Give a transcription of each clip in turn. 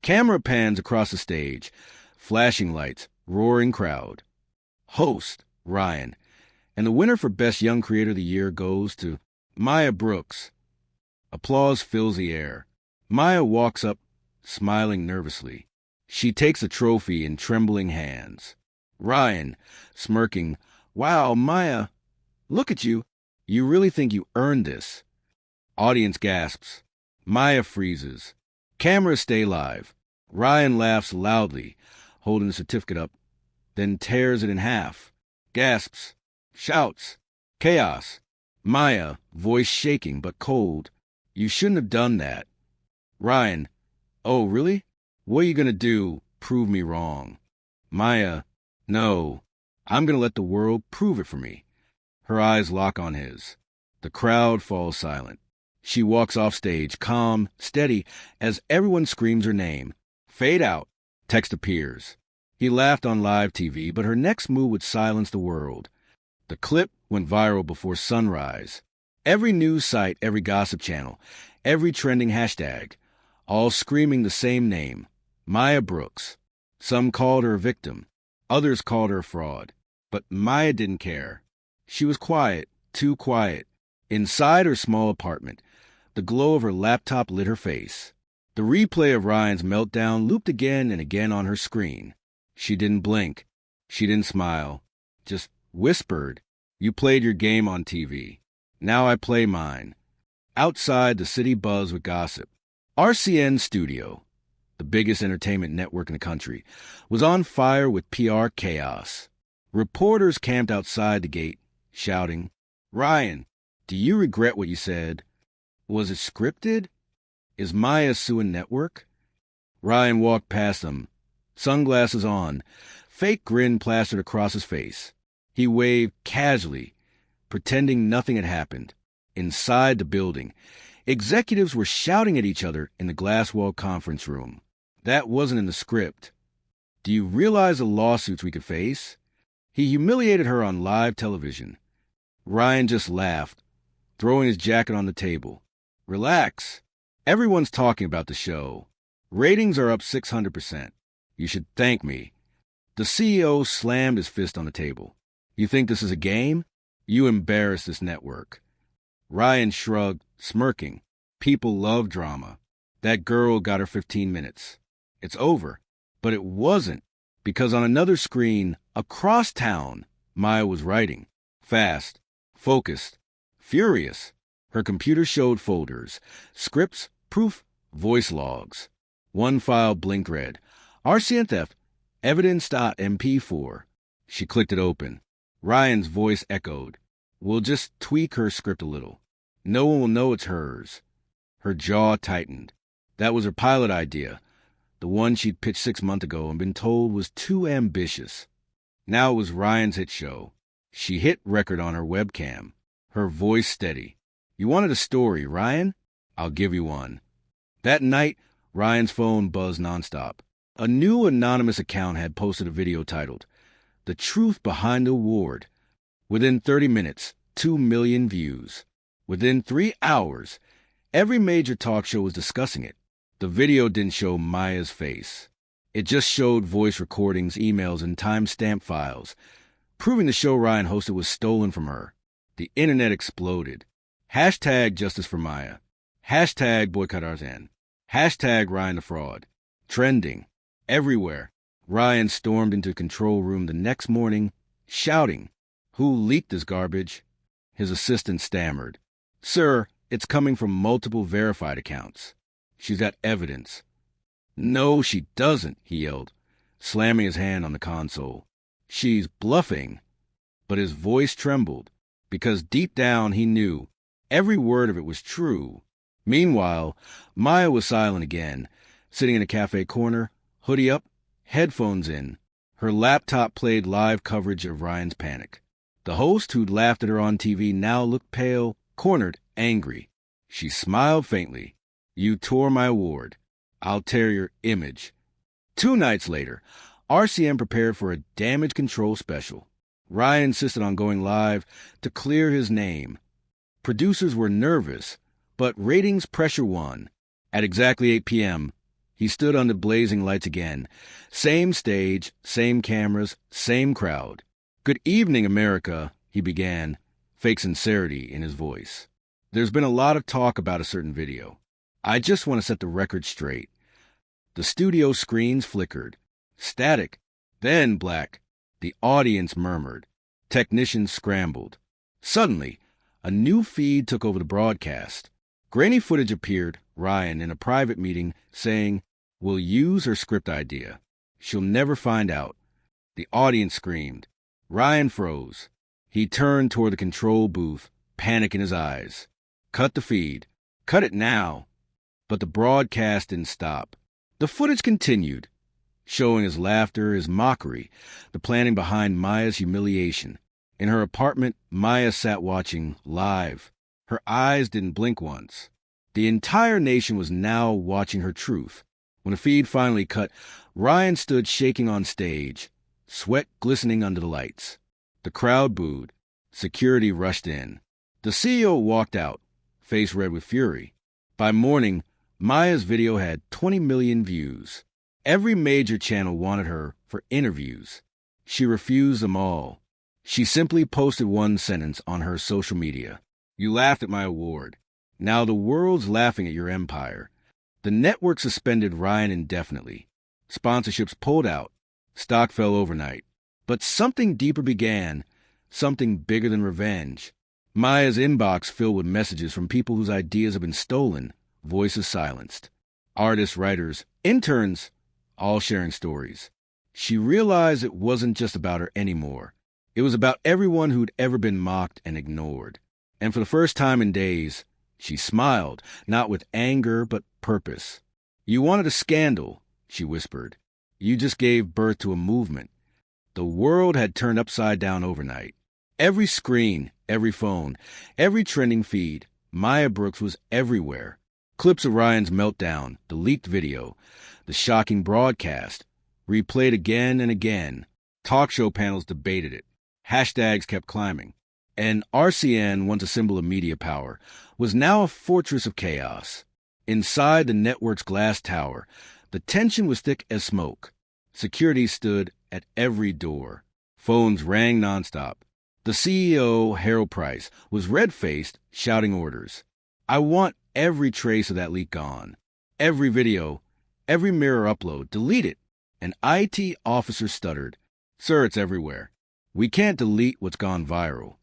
Camera pans across the stage. Flashing lights, roaring crowd. Host, Ryan. And the winner for Best Young Creator of the Year goes to Maya Brooks. Applause fills the air. Maya walks up, smiling nervously. She takes a trophy in trembling hands. Ryan, smirking, "Wow, Maya, look at you. You really think you earned this?" Audience gasps. Maya freezes. Cameras stay live. Ryan laughs loudly, holding the certificate up, then tears it in half. Gasps. Shouts. Chaos. Maya, voice shaking but cold, "You shouldn't have done that." Ryan, "Oh, really? What are you going to do? Prove me wrong?" Maya, "No. I'm going to let the world prove it for me." Her eyes lock on his. The crowd falls silent. She walks off stage, calm, steady, as everyone screams her name. Fade out. Text appears. He laughed on live TV, but her next move would silence the world. The clip went viral before sunrise. Every news site, every gossip channel, every trending hashtag, all screaming the same name, Maya Brooks. Some called her a victim. Others called her a fraud. But Maya didn't care. She was quiet, too quiet. Inside her small apartment, the glow of her laptop lit her face. The replay of Ryan's meltdown looped again and again on her screen. She didn't blink. She didn't smile. Just whispered, "You played your game on TV. Now I play mine." Outside, the city buzzed with gossip. RCN Studio, the biggest entertainment network in the country, was on fire with PR chaos. Reporters camped outside the gate, shouting, "Ryan, do you regret what you said? Was it scripted? Is Maya suing network?" Ryan walked past them, sunglasses on, fake grin plastered across his face. He waved casually, pretending nothing had happened. Inside the building, executives were shouting at each other in the glass-walled conference room. That wasn't in the script. "Do you realize the lawsuits we could face?" He humiliated her on live television. Ryan just laughed, throwing his jacket on the table. "Relax. Everyone's talking about the show. Ratings are up 600%. You should thank me." The CEO slammed his fist on the table. "You think this is a game? You embarrass this network." Ryan shrugged, smirking. People love drama. That girl got her 15 minutes. It's over. But it wasn't, because on another screen, across town, Maya was writing. Fast, focused, furious. Her computer showed folders, scripts, proof, voice logs. One file blinked red. RCN theft, evidence.mp4. She clicked it open. Ryan's voice echoed. "We'll just tweak her script a little. No one will know it's hers." Her jaw tightened. That was her pilot idea, the one she'd pitched 6 months ago and been told was too ambitious. Now it was Ryan's hit show. She hit record on her webcam, her voice steady. "You wanted a story, Ryan? I'll give you one." That night, Ryan's phone buzzed nonstop. A new anonymous account had posted a video titled, "The Truth Behind the Award." Within 30 minutes, 2 million views. Within 3 hours, every major talk show was discussing it. The video didn't show Maya's face. It just showed voice recordings, emails, and time-stamped files, proving the show Ryan hosted was stolen from her. The internet exploded. Hashtag Justice for Maya. Hashtag Boycott RCN. Hashtag Ryan the Fraud. Trending. Everywhere. Ryan stormed into the control room the next morning, shouting, "Who leaked this garbage?" His assistant stammered, "Sir, it's coming from multiple verified accounts. She's got evidence." "No, she doesn't," he yelled, slamming his hand on the console. "She's bluffing." But his voice trembled, because deep down he knew every word of it was true. Meanwhile, Maya was silent again, sitting in a cafe corner, hoodie up, headphones in. Her laptop played live coverage of Ryan's panic. The host who'd laughed at her on TV now looked pale, cornered, angry. She smiled faintly. "You tore my award. I'll tear your image." 2 nights later, RCN prepared for a damage control special. Ryan insisted on going live to clear his name. Producers were nervous, but ratings pressure won. At exactly 8 p.m., He stood under blazing lights again. Same stage, same cameras, same crowd. "Good evening, America," he began, fake sincerity in his voice. "There's been a lot of talk about a certain video. I just want to set the record straight." The studio screens flickered. Static, then black. The audience murmured. Technicians scrambled. Suddenly, a new feed took over the broadcast. Grainy footage appeared, Ryan in a private meeting saying, "We'll use her script idea. She'll never find out." The audience screamed. Ryan froze. He turned toward the control booth, panic in his eyes. "Cut the feed. Cut it now." But the broadcast didn't stop. The footage continued, showing his laughter, his mockery, the planning behind Maya's humiliation. In her apartment, Maya sat watching live. Her eyes didn't blink once. The entire nation was now watching her truth. When the feed finally cut, Ryan stood shaking on stage, sweat glistening under the lights. The crowd booed. Security rushed in. The CEO walked out, face red with fury. By morning, Maya's video had 20 million views. Every major channel wanted her for interviews. She refused them all. She simply posted one sentence on her social media. "You laughed at my award. Now the world's laughing at your empire." The network suspended Ryan indefinitely. Sponsorships pulled out. Stock fell overnight. But something deeper began, something bigger than revenge. Maya's inbox filled with messages from people whose ideas had been stolen, voices silenced. Artists, writers, interns, all sharing stories. She realized it wasn't just about her anymore. It was about everyone who'd ever been mocked and ignored. And for the first time in days, she smiled, not with anger, but purpose. "You wanted a scandal," she whispered. "You just gave birth to a movement." The world had turned upside down overnight. Every screen, every phone, every trending feed, Maya Brooks was everywhere. Clips of Ryan's meltdown, the leaked video, the shocking broadcast, replayed again and again. Talk show panels debated it. Hashtags kept climbing. And RCN, once a symbol of media power, was now a fortress of chaos. Inside the network's glass tower, the tension was thick as smoke. Security stood at every door. Phones rang nonstop. The CEO, Harold Price, was red-faced, shouting orders. "I want every trace of that leak gone. Every video, every mirror upload, delete it." An IT officer stuttered. "Sir, it's everywhere. We can't delete what's gone viral."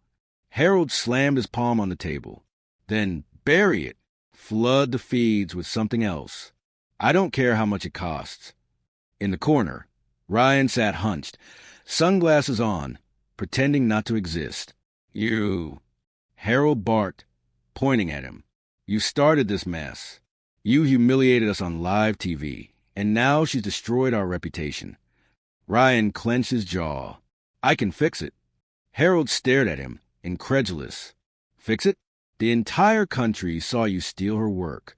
Harold slammed his palm on the table. "Then bury it. Flood the feeds with something else. I don't care how much it costs." In the corner, Ryan sat hunched, sunglasses on, pretending not to exist. "You," Harold barked, pointing at him. "You started this mess. You humiliated us on live TV, and now she's destroyed our reputation." Ryan clenched his jaw. "I can fix it." Harold stared at him, incredulous. "Fix it? The entire country saw you steal her work."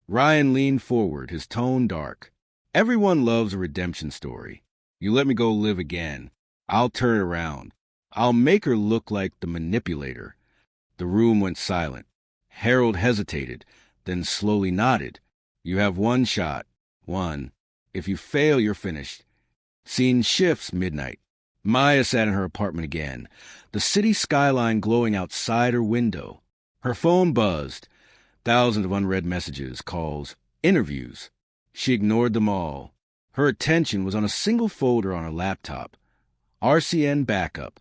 Ryan leaned forward, his tone dark. "Everyone loves a redemption story. You let me go live again. I'll turn it around. I'll make her look like the manipulator." The room went silent. Harold hesitated, then slowly nodded. "You have one shot. One. If you fail, you're finished." Scene shifts midnight. Maya sat in her apartment again, the city skyline glowing outside her window. Her phone buzzed. Thousands of unread messages, calls, interviews. She ignored them all. Her attention was on a single folder on her laptop. RCN backup.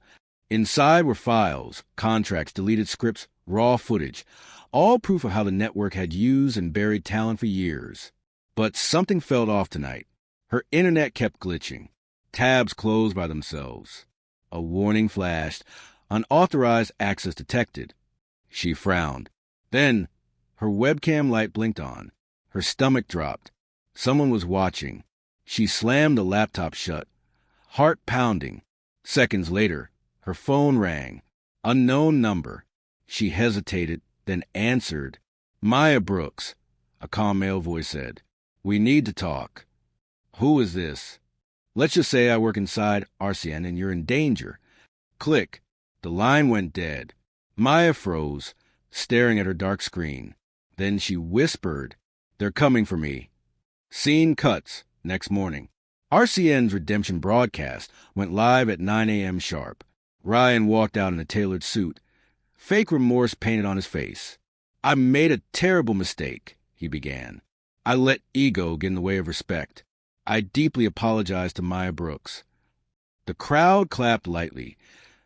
Inside were files, contracts, deleted scripts, raw footage, all proof of how the network had used and buried talent for years. But something felt off tonight. Her internet kept glitching. Tabs closed by themselves. A warning flashed. Unauthorized access detected. She frowned. Then, her webcam light blinked on. Her stomach dropped. Someone was watching. She slammed the laptop shut. Heart pounding. Seconds later, her phone rang. Unknown number. She hesitated, then answered. "Maya Brooks," a calm male voice said. "We need to talk." "Who is this?" "Let's just say I work inside RCN and you're in danger." Click. The line went dead. Maya froze, staring at her dark screen. Then she whispered, "They're coming for me." Scene cuts next morning. RCN's redemption broadcast went live at 9 a.m. sharp. Ryan walked out in a tailored suit, fake remorse painted on his face. "I made a terrible mistake," he began. "I let ego get in the way of respect. I deeply apologize to Maya Brooks." The crowd clapped lightly,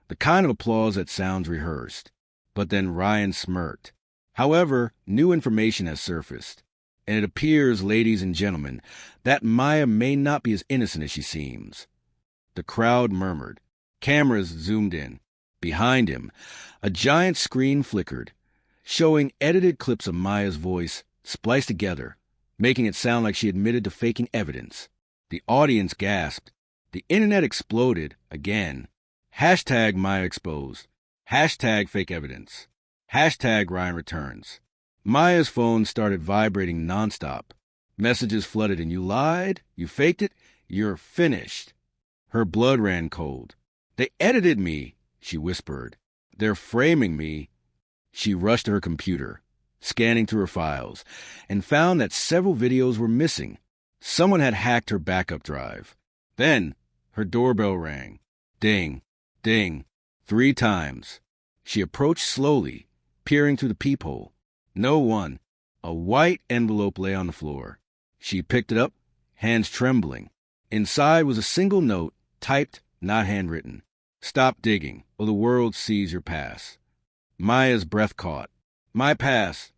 the kind of applause that sounds rehearsed. But then Ryan smirked. "However, new information has surfaced, and it appears, ladies and gentlemen, that Maya may not be as innocent as she seems." The crowd murmured. Cameras zoomed in. Behind him, a giant screen flickered, showing edited clips of Maya's voice spliced together, making it sound like she admitted to faking evidence. The audience gasped. The internet exploded again. Hashtag Maya exposed. Hashtag fake evidence. Hashtag Ryan returns. Maya's phone started vibrating nonstop. Messages flooded in. "You lied. You faked it. You're finished." Her blood ran cold. "They edited me," she whispered. "They're framing me." She rushed to her computer, scanning through her files, and found that several videos were missing. Someone had hacked her backup drive. Then her doorbell rang. Ding, ding, 3 times. She approached slowly, peering through the peephole. No one. A white envelope lay on the floor. She picked it up, hands trembling. Inside was a single note, typed, not handwritten. "Stop digging, or the world sees your past." Maya's breath caught. "My past."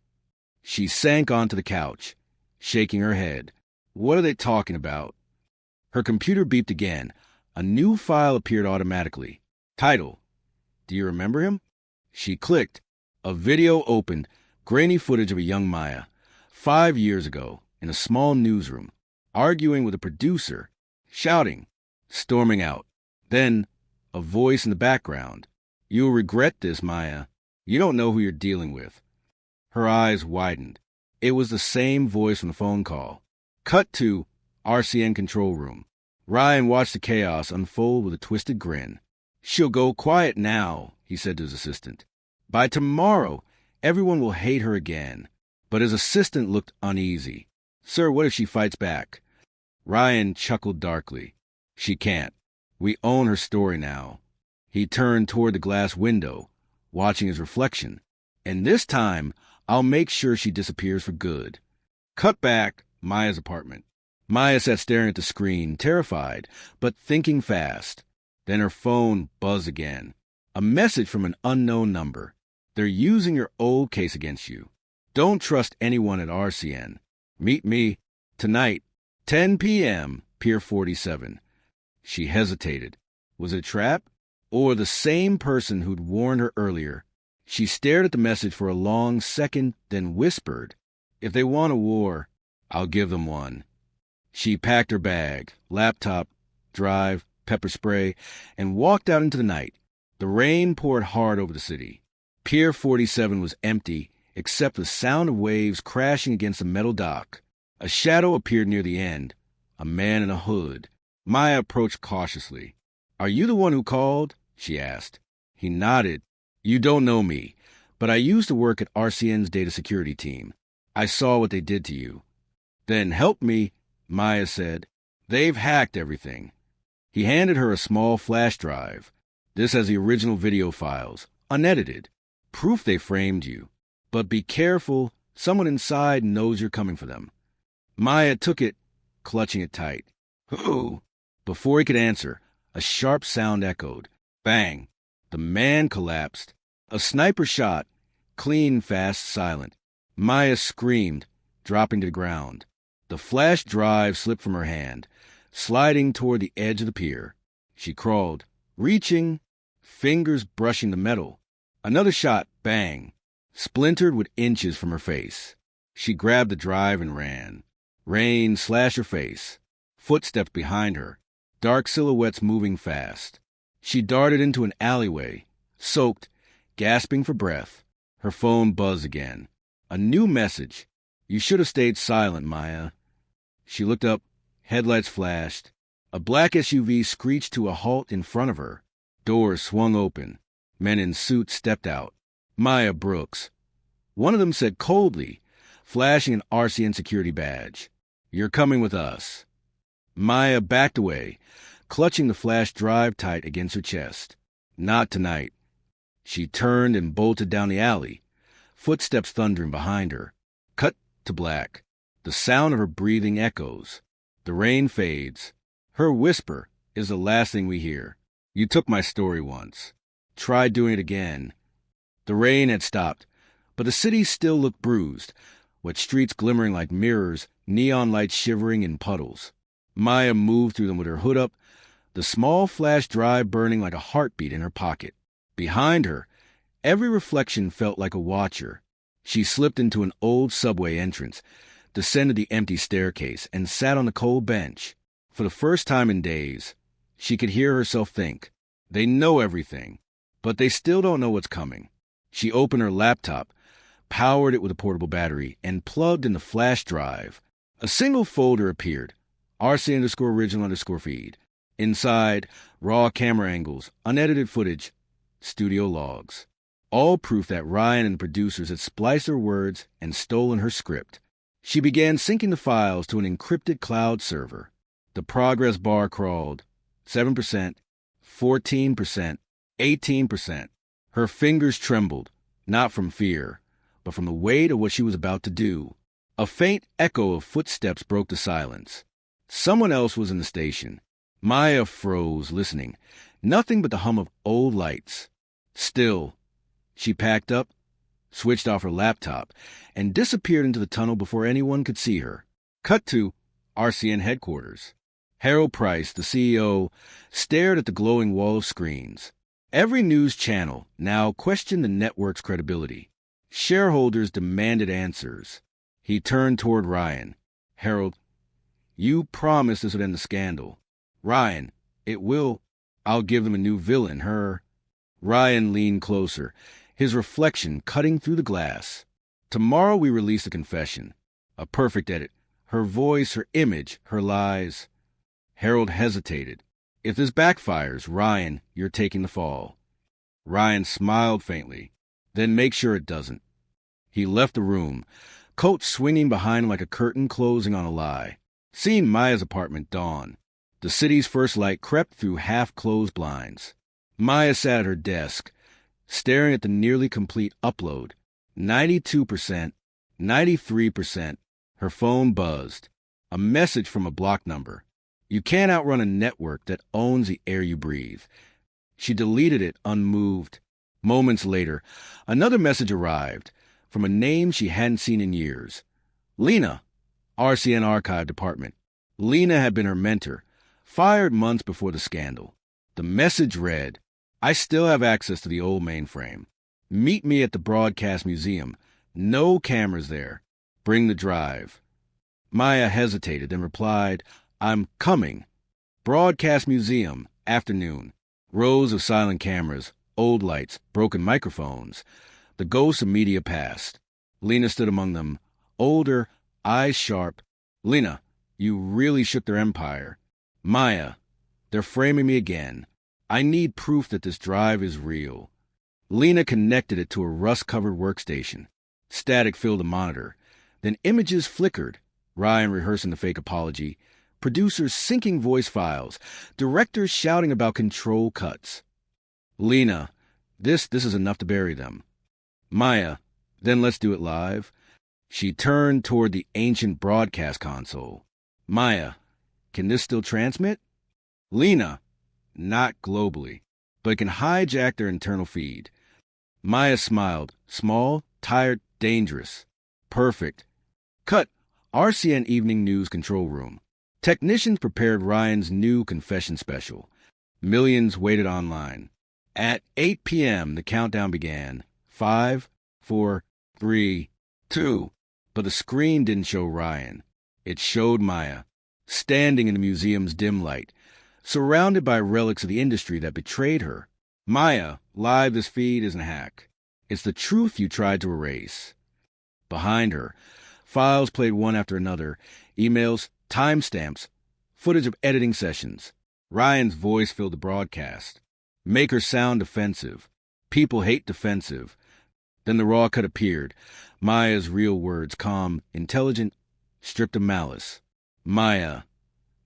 She sank onto the couch, shaking her head. "What are they talking about?" Her computer beeped again. A new file appeared automatically. Title: "Do you remember him?" She clicked. A video opened, grainy footage of a young Maya, 5 years ago, in a small newsroom, arguing with a producer, shouting, storming out. Then, a voice in the background. "You'll regret this, Maya. You don't know who you're dealing with." Her eyes widened. It was the same voice from the phone call. Cut to RCN control room. Ryan watched the chaos unfold with a twisted grin. "She'll go quiet now," he said to his assistant. "By tomorrow, everyone will hate her again." But his assistant looked uneasy. "Sir, what if she fights back?" Ryan chuckled darkly. "She can't. We own her story now." He turned toward the glass window, watching his reflection. "And this time, I'll make sure she disappears for good." Cut back, Maya's apartment. Maya sat staring at the screen, terrified, but thinking fast. Then her phone buzzed again. A message from an unknown number. "They're using your old case against you. Don't trust anyone at RCN. Meet me tonight, 10 p.m., Pier 47. She hesitated. Was it a trap? Or the same person who'd warned her earlier? She stared at the message for a long second, then whispered, "If they want a war, I'll give them one." She packed her bag, laptop, drive, pepper spray, and walked out into the night. The rain poured hard over the city. Pier 47 was empty, except the sound of waves crashing against a metal dock. A shadow appeared near the end, a man in a hood. Maya approached cautiously. "Are you the one who called?" she asked. He nodded. "You don't know me, but I used to work at RCN's data security team. I saw what they did to you." "Then help me," Maya said. "They've hacked everything." He handed her a small flash drive. "This has the original video files, unedited. Proof they framed you. But be careful, someone inside knows you're coming for them." Maya took it, clutching it tight. "Who?" Before he could answer, a sharp sound echoed. Bang! The man collapsed. A sniper shot, clean, fast, silent. Maya screamed, dropping to the ground. The flash drive slipped from her hand, sliding toward the edge of the pier. She crawled, reaching, fingers brushing the metal. Another shot, bang, splintered with inches from her face. She grabbed the drive and ran. Rain slashed her face. Footsteps behind her, dark silhouettes moving fast. She darted into an alleyway, soaked, gasping for breath. Her phone buzzed again. A new message. "You should have stayed silent, Maya." She looked up, headlights flashed. A black SUV screeched to a halt in front of her. Doors swung open. Men in suits stepped out. Maya Brooks. One of them said coldly, flashing an RCN security badge. You're coming with us. Maya backed away, clutching the flash drive tight against her chest. Not tonight. She turned and bolted down the alley, footsteps thundering behind her. Cut to black. The sound of her breathing echoes. The rain fades. Her whisper is the last thing we hear. You took my story once. Try doing it again. The rain had stopped, but the city still looked bruised, wet streets glimmering like mirrors, neon lights shivering in puddles. Maya moved through them with her hood up, the small flash drive burning like a heartbeat in her pocket. Behind her, every reflection felt like a watcher. She slipped into an old subway entrance, descended the empty staircase, and sat on the cold bench. For the first time in days, she could hear herself think, they know everything, but they still don't know what's coming. She opened her laptop, powered it with a portable battery, and plugged in the flash drive. A single folder appeared, RC_original_feed. Inside, raw camera angles, unedited footage, studio logs. All proof that Ryan and the producers had spliced her words and stolen her script. She began syncing the files to an encrypted cloud server. The progress bar crawled. 7%, 14%, 18%. Her fingers trembled, not from fear, but from the weight of what she was about to do. A faint echo of footsteps broke the silence. Someone else was in the station. Maya froze, listening. Nothing but the hum of old lights. Still, she packed up, switched off her laptop, and disappeared into the tunnel before anyone could see her. Cut to RCN headquarters. Harold Price, the CEO, stared at the glowing wall of screens. Every news channel now questioned the network's credibility. Shareholders demanded answers. He turned toward Ryan. Harold, you promised this would end the scandal. Ryan, it will. I'll give them a new villain, her. Ryan leaned closer, his reflection cutting through the glass. Tomorrow we release a confession. A perfect edit. Her voice, her image, her lies. Harold hesitated. If this backfires, Ryan, you're taking the fall. Ryan smiled faintly. Then make sure it doesn't. He left the room, coat swinging behind him like a curtain closing on a lie. Seeing Maya's apartment dawn. The city's first light crept through half-closed blinds. Maya sat at her desk, staring at the nearly complete upload. 92%, 93%. Her phone buzzed. A message from a block number. You can't outrun a network that owns the air you breathe. She deleted it, unmoved. Moments later, another message arrived, from a name she hadn't seen in years. Lena, RCN Archive Department. Lena had been her mentor, fired months before the scandal. The message read, I still have access to the old mainframe. Meet me at the Broadcast Museum. No cameras there. Bring the drive. Maya hesitated, then replied, I'm coming. Broadcast Museum, afternoon. Rows of silent cameras, old lights, broken microphones. The ghosts of media passed. Lena stood among them, older, eyes sharp. Lena, you really shook their empire. Maya, they're framing me again. I need proof that this drive is real. Lena connected it to a rust-covered workstation. Static filled the monitor. Then images flickered. Ryan rehearsing the fake apology. Producers syncing voice files. Directors shouting about control cuts. Lena, this is enough to bury them. Maya, then let's do it live. She turned toward the ancient broadcast console. Maya, can this still transmit? Lena, not globally, but it can hijack their internal feed. Maya smiled. Small, tired, dangerous. Perfect. Cut. RCN Evening News Control Room. Technicians prepared Ryan's new confession special. Millions waited online. At 8 p.m., the countdown began. 5, 4, 3, 2. But the screen didn't show Ryan. It showed Maya, standing in the museum's dim light, surrounded by relics of the industry that betrayed her. Maya, live this feed isn't a hack. It's the truth you tried to erase. Behind her, files played one after another, emails, timestamps, footage of editing sessions. Ryan's voice filled the broadcast. Make her sound defensive. People hate defensive. Then the raw cut appeared. Maya's real words, calm, intelligent, stripped of malice. Maya.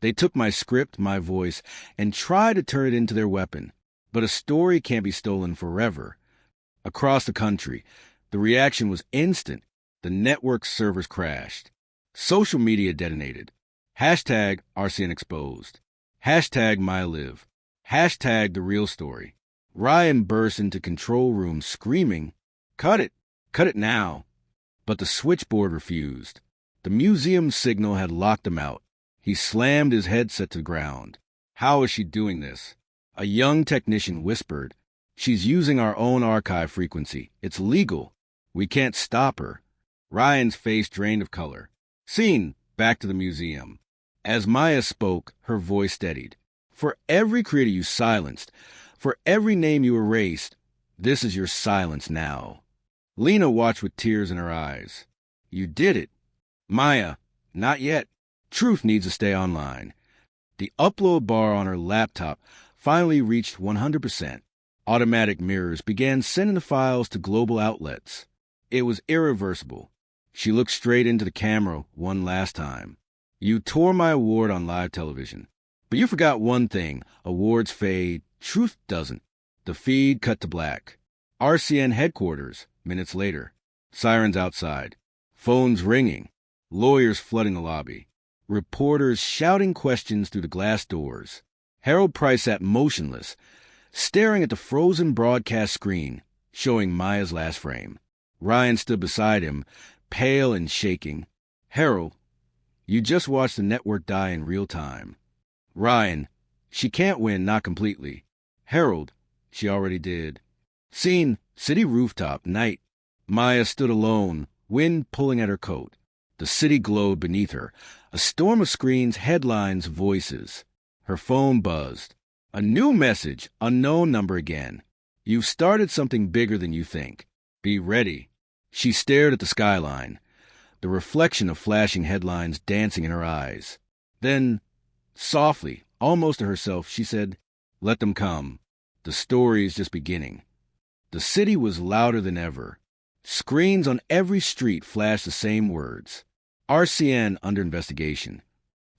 They took my script, my voice, and tried to turn it into their weapon. But a story can't be stolen forever. Across the country, the reaction was instant. The network servers crashed. Social media detonated. Hashtag RCN exposed. Hashtag MyLive. Hashtag the real story. Ryan burst into control room screaming, "Cut it! Cut it now!" But the switchboard refused. The museum signal had locked him out. He slammed his headset to the ground. "How is she doing this?" A young technician whispered, "She's using our own archive frequency. It's legal. We can't stop her." Ryan's face drained of color. Scene, back to the museum. As Maya spoke, her voice steadied. "For every creator you silenced, for every name you erased, this is your silence now." Lena watched with tears in her eyes. "You did it." "Maya, not yet. Truth needs to stay online." The upload bar on her laptop finally reached 100%. Automatic mirrors began sending the files to global outlets. It was irreversible. She looked straight into the camera one last time. "You tore my award on live television. But you forgot one thing. Awards fade. Truth doesn't." The feed cut to black. RCN headquarters, minutes later. Sirens outside. Phones ringing. Lawyers flooding the lobby. Reporters shouting questions through the glass doors. Harold Price sat motionless, staring at the frozen broadcast screen, showing Maya's last frame. Ryan stood beside him, pale and shaking. "Harold, you just watched the network die in real time." Ryan, "She can't win, not completely." Harold, "She already did." Scene, city rooftop, night. Maya stood alone, wind pulling at her coat. The city glowed beneath her, a storm of screens, headlines, voices. Her phone buzzed. A new message, unknown number again. "You've started something bigger than you think. Be ready." She stared at the skyline, the reflection of flashing headlines dancing in her eyes. Then, softly, almost to herself, she said, "Let them come. The story is just beginning." The city was louder than ever. Screens on every street flashed the same words. RCN under investigation.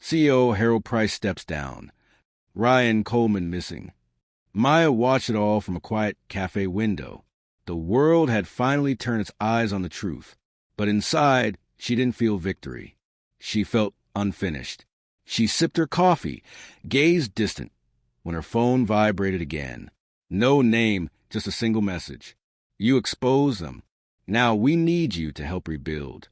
CEO Harold Price steps down. Ryan Coleman missing. Maya watched it all from a quiet cafe window. The world had finally turned its eyes on the truth. But inside, she didn't feel victory. She felt unfinished. She sipped her coffee, gazed distant, when her phone vibrated again. No name, just a single message. "You exposed them. Now we need you to help rebuild."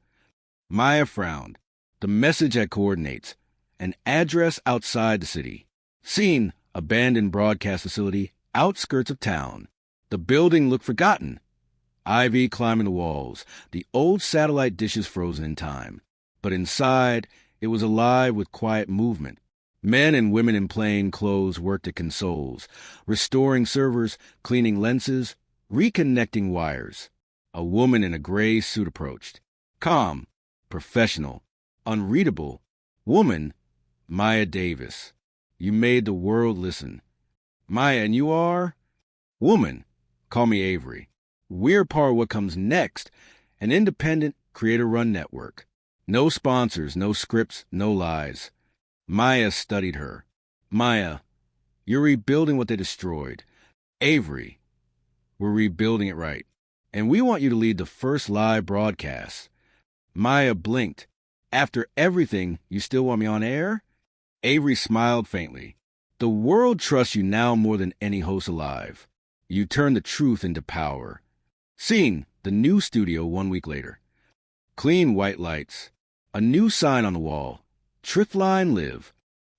Maya frowned. The message had coordinates. An address outside the city. Scene, abandoned broadcast facility, outskirts of town. The building looked forgotten. Ivy climbing the walls, the old satellite dishes frozen in time. But inside, it was alive with quiet movement. Men and women in plain clothes worked at consoles, restoring servers, cleaning lenses, reconnecting wires. A woman in a gray suit approached. Calm, professional, unreadable. Woman, Maya Davis. "You made the world listen." "Maya, and you are?" "Woman, call me Avery. We're part of what comes next, an independent, creator-run network. No sponsors, no scripts, no lies." Maya studied her. "Maya, you're rebuilding what they destroyed. Avery, we're rebuilding it right. And we want you to lead the first live broadcast." Maya blinked. "After everything, you still want me on air?" Avery smiled faintly. "The world trusts you now more than any host alive. You turn the truth into power." Scene, the new studio 1 week later. Clean white lights. A new sign on the wall. Truthline Live.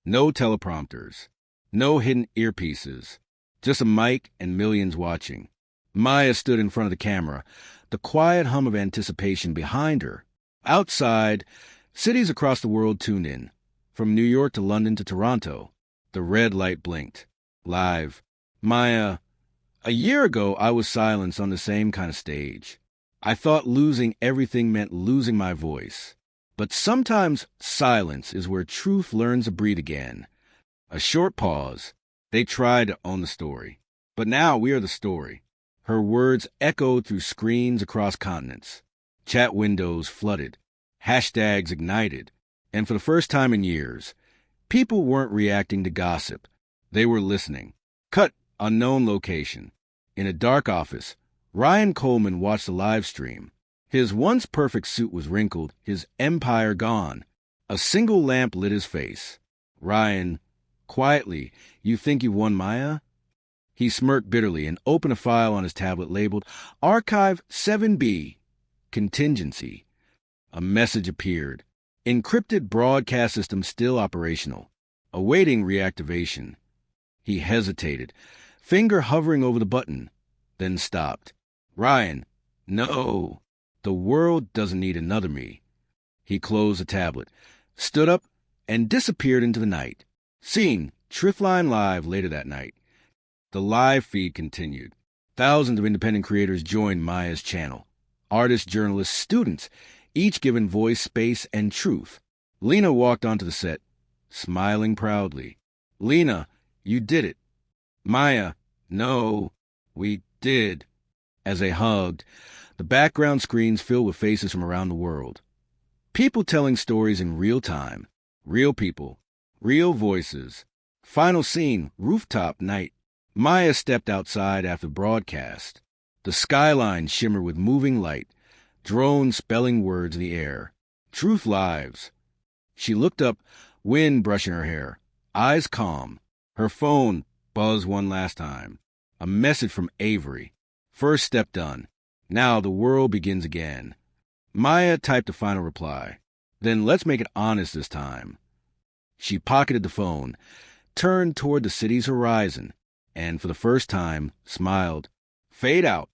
No teleprompters. No hidden earpieces. Just a mic and millions watching. Maya stood in front of the camera, the quiet hum of anticipation behind her. Outside, cities across the world tuned in. From New York to London to Toronto. The red light blinked. Live. "Maya, a year ago I was silenced on the same kind of stage. I thought losing everything meant losing my voice. But sometimes silence is where truth learns to breathe again." A short pause. They tried to own the story. "But now we are the story." Her words echoed through screens across continents. Chat windows flooded. Hashtags ignited. And for the first time in years, people weren't reacting to gossip. They were listening. Cut, unknown location. In a dark office, Ryan Coleman watched the live stream. His once perfect suit was wrinkled, his empire gone. A single lamp lit his face. Ryan, quietly, you think you've won Maya? He smirked bitterly and opened a file on his tablet labeled Archive 7B, Contingency. A message appeared. Encrypted broadcast system still operational. Awaiting reactivation. He hesitated, finger hovering over the button, then stopped. Ryan, no. The world doesn't need another me. He closed the tablet, stood up, and disappeared into the night. Seen Triffline Live later that night. The live feed continued. Thousands of independent creators joined Maya's channel. Artists, journalists, students, each given voice, space, and truth. Lena walked onto the set, smiling proudly. Lena, you did it. Maya, no, we did. As they hugged, the background screens filled with faces from around the world. People telling stories in real time. Real people. Real voices. Final scene, rooftop night. Maya stepped outside after broadcast. The skyline shimmered with moving light. Drones spelling words in the air. Truth lives. She looked up, wind brushing her hair. Eyes calm. Her phone buzzed one last time. A message from Avery. First step done. Now the world begins again. Maya typed a final reply. Then let's make it honest this time. She pocketed the phone, turned toward the city's horizon, and for the first time smiled. Fade out.